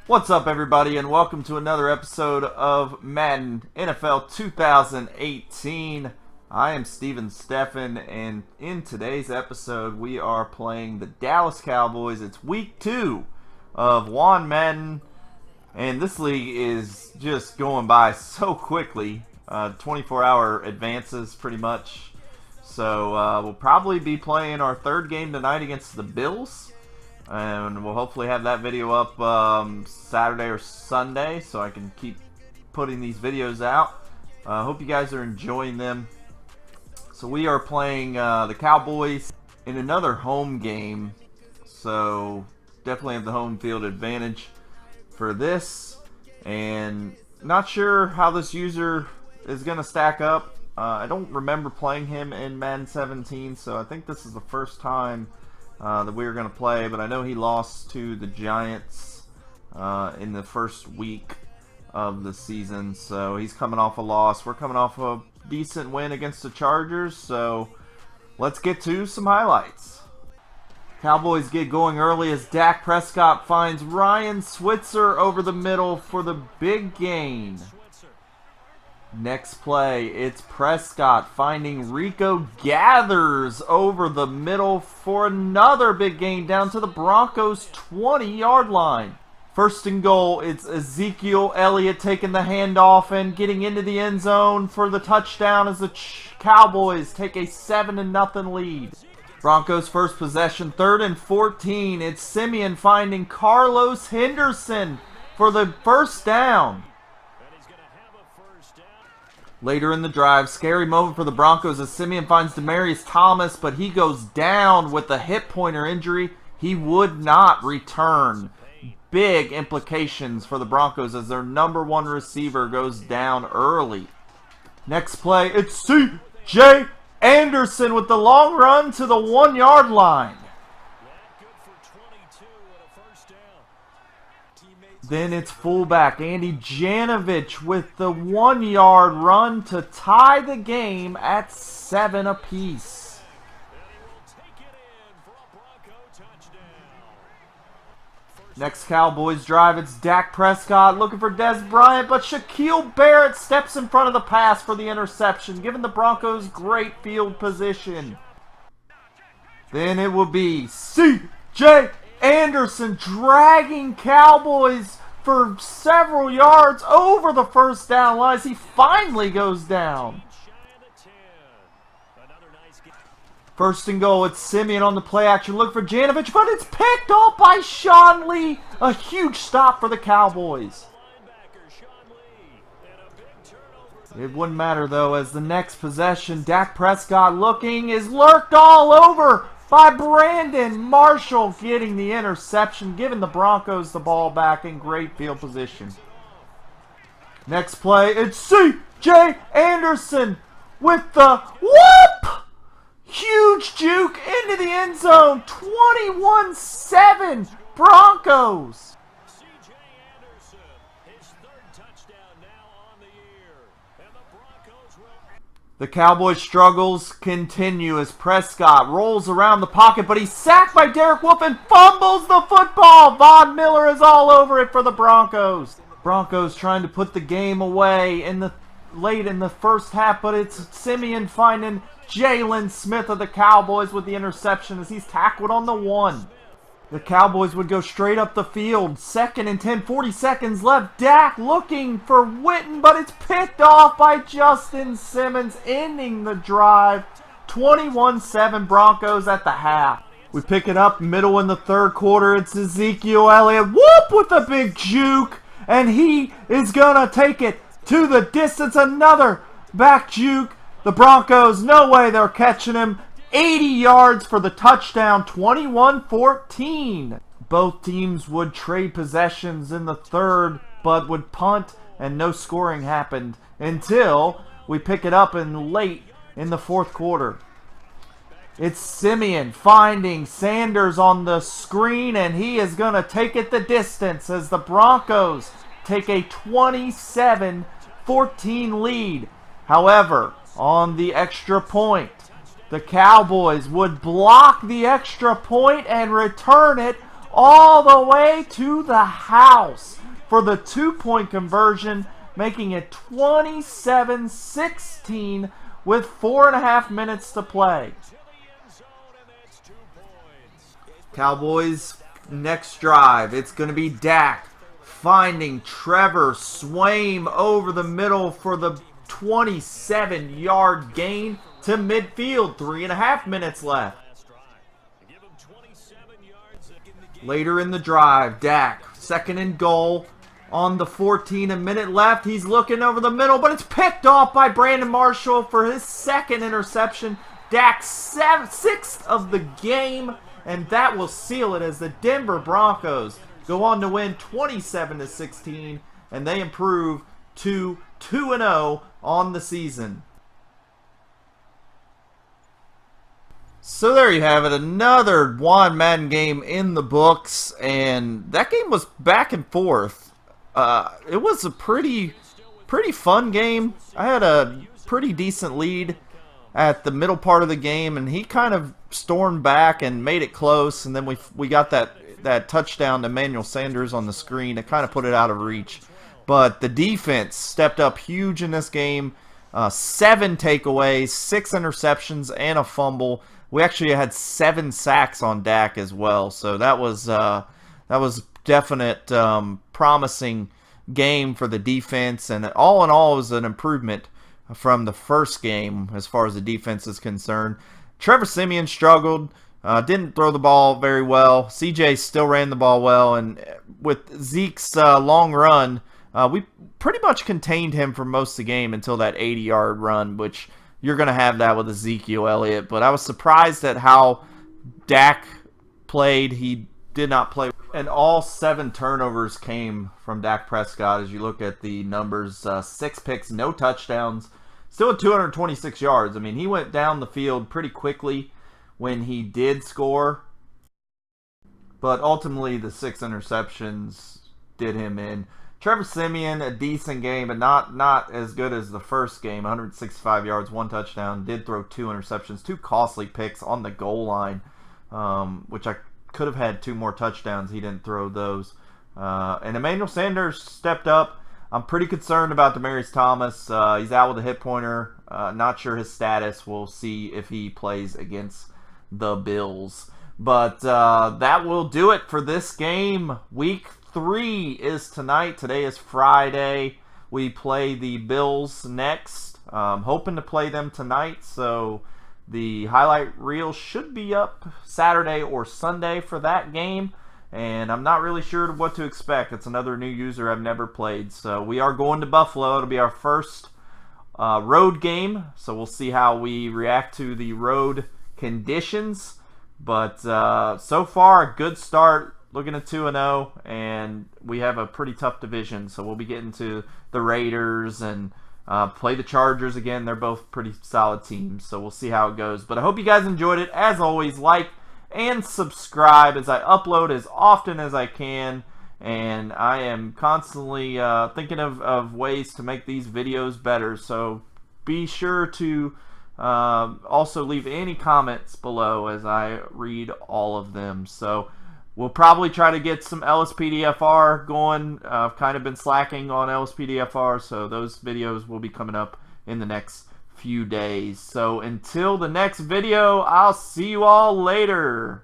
What's up, everybody, and welcome to another episode of Madden NFL 2018. I am Steven Steffen, and in today's episode, we are playing the Dallas Cowboys. It's week 2 of Madden, and this league is just going by so quickly. 24-hour advances, pretty much. So we'll probably be playing our third game tonight against the Bills. And we'll hopefully have that video up Saturday or Sunday, so I can keep putting these videos out. Hope you guys are enjoying them. So we are playing the Cowboys in another home game, so definitely have the home field advantage for this. And not sure how this user is going to stack up. I don't remember playing him in Madden 17, so I think this is the first time that we were going to play, but I know he lost to the Giants in the first week of the season, so he's coming off a loss. We're coming off a decent win against the Chargers, so let's get to some highlights. Cowboys get going early as Dak Prescott finds Ryan Switzer over the middle for the big gain. Next play, it's Prescott finding Rico Gathers over the middle for another big gain down to the Broncos' 20-yard line. First and goal, it's Ezekiel Elliott taking the handoff and getting into the end zone for the touchdown as the Cowboys take a 7-0 lead. Broncos' first possession, 3rd and 14. It's Simeon finding Carlos Henderson for the first down. Later in the drive, scary moment for the Broncos as Simeon finds Demaryius Thomas, but he goes down with a hip pointer injury. He would not return. Big implications for the Broncos as their #1 receiver goes down early. Next play, it's C.J. Anderson with the long run to the 1-yard line. Then it's fullback Andy Janovich with the 1-yard run to tie the game at 7 apiece. Next Cowboys drive, it's Dak Prescott looking for Dez Bryant, but Shaquille Barrett steps in front of the pass for the interception, giving the Broncos great field position. Then it will be C.J. Anderson dragging Cowboys for several yards over the first down line as he finally goes down. First and goal, it's Simeon on the play action. Look for Janovich, but it's picked off by Sean Lee. A huge stop for the Cowboys. It wouldn't matter though, as the next possession, Dak Prescott looking is lurked all over by Brandon Marshall, getting the interception, giving the Broncos the ball back in great field position. Next play, it's C.J. Anderson with the whoop! Huge juke into the end zone, 21-7 Broncos. The Cowboys' struggles continue as Prescott rolls around the pocket, but he's sacked by Derek Wolfe and fumbles the football. Von Miller is all over it for the Broncos. Broncos trying to put the game away late in the first half, but it's Simeon finding Jalen Smith of the Cowboys with the interception as he's tackled on the 1. The Cowboys would go straight up the field. 2nd and 10, 40 seconds left. Dak looking for Witten, but it's picked off by Justin Simmons, ending the drive. 21-7 Broncos at the half. We pick it up middle in the third quarter. It's Ezekiel Elliott. Whoop with a big juke. And he is going to take it to the distance. Another back juke. The Broncos, no way they're catching him. 80 yards for the touchdown, 21-14. Both teams would trade possessions in the third, but would punt, and no scoring happened until we pick it up late in the fourth quarter. It's Simeon finding Sanders on the screen, and he is going to take it the distance as the Broncos take a 27-14 lead. However, on the extra point, the Cowboys would block the extra point and return it all the way to the house for the 2-point conversion, making it 27-16 with 4.5 minutes to play. Cowboys next drive. It's going to be Dak finding Trevor Swaim over the middle for the 27-yard gain to midfield. 3.5 minutes left. Later in the drive, Dak, 2nd and goal on the 14, a minute left. He's looking over the middle, but it's picked off by Brandon Marshall for his 2nd interception. Dak's 6th of the game, and that will seal it as the Denver Broncos go on to win 27-16, and they improve to 2-0 on the season. So there you have it, another Madden game in the books, and that game was back and forth. It was a pretty fun game. I had a pretty decent lead at the middle part of the game, and he kind of stormed back and made it close, and then we got that touchdown to Emmanuel Sanders on the screen. It kind of put it out of reach. But the defense stepped up huge in this game. 7 takeaways, 6 interceptions, and a fumble. We actually had 7 sacks on Dak as well, so that was definite promising game for the defense, and all in all, it was an improvement from the first game as far as the defense is concerned. Trevor Siemian struggled, didn't throw the ball very well. CJ still ran the ball well, and with Zeke's long run, we pretty much contained him for most of the game until that 80-yard run, which you're going to have that with Ezekiel Elliott. But I was surprised at how Dak played. He did not play. And all 7 turnovers came from Dak Prescott as you look at the numbers. 6 picks, no touchdowns. Still at 226 yards. I mean, he went down the field pretty quickly when he did score. But ultimately, the 6 interceptions did him in. Trevor Siemian, a decent game, but not as good as the first game. 165 yards, 1 touchdown. Did throw 2 interceptions, 2 costly picks on the goal line, which I could have had 2 more touchdowns. He didn't throw those. And Emmanuel Sanders stepped up. I'm pretty concerned about Demaryius Thomas. He's out with a hip pointer. Not sure his status. We'll see if he plays against the Bills. But that will do it for this game. Week 3 is tonight. Today is Friday. We play the Bills next. Hoping to play them tonight, so the highlight reel should be up Saturday or Sunday for that game, and I'm not really sure what to expect. It's another new user I've never played. So we are going to Buffalo. It'll be our first road game, so we'll see how we react to the road conditions. But so far, a good start. Looking at 2-0, and we have a pretty tough division, so we'll be getting to the Raiders and play the Chargers again. They're both pretty solid teams, so we'll see how it goes. But I hope you guys enjoyed it. As always, like and subscribe as I upload as often as I can, and I am constantly thinking of ways to make these videos better, so be sure to also leave any comments below as I read all of them. So we'll probably try to get some LSPDFR going. I've kind of been slacking on LSPDFR, so those videos will be coming up in the next few days. So until the next video, I'll see you all later.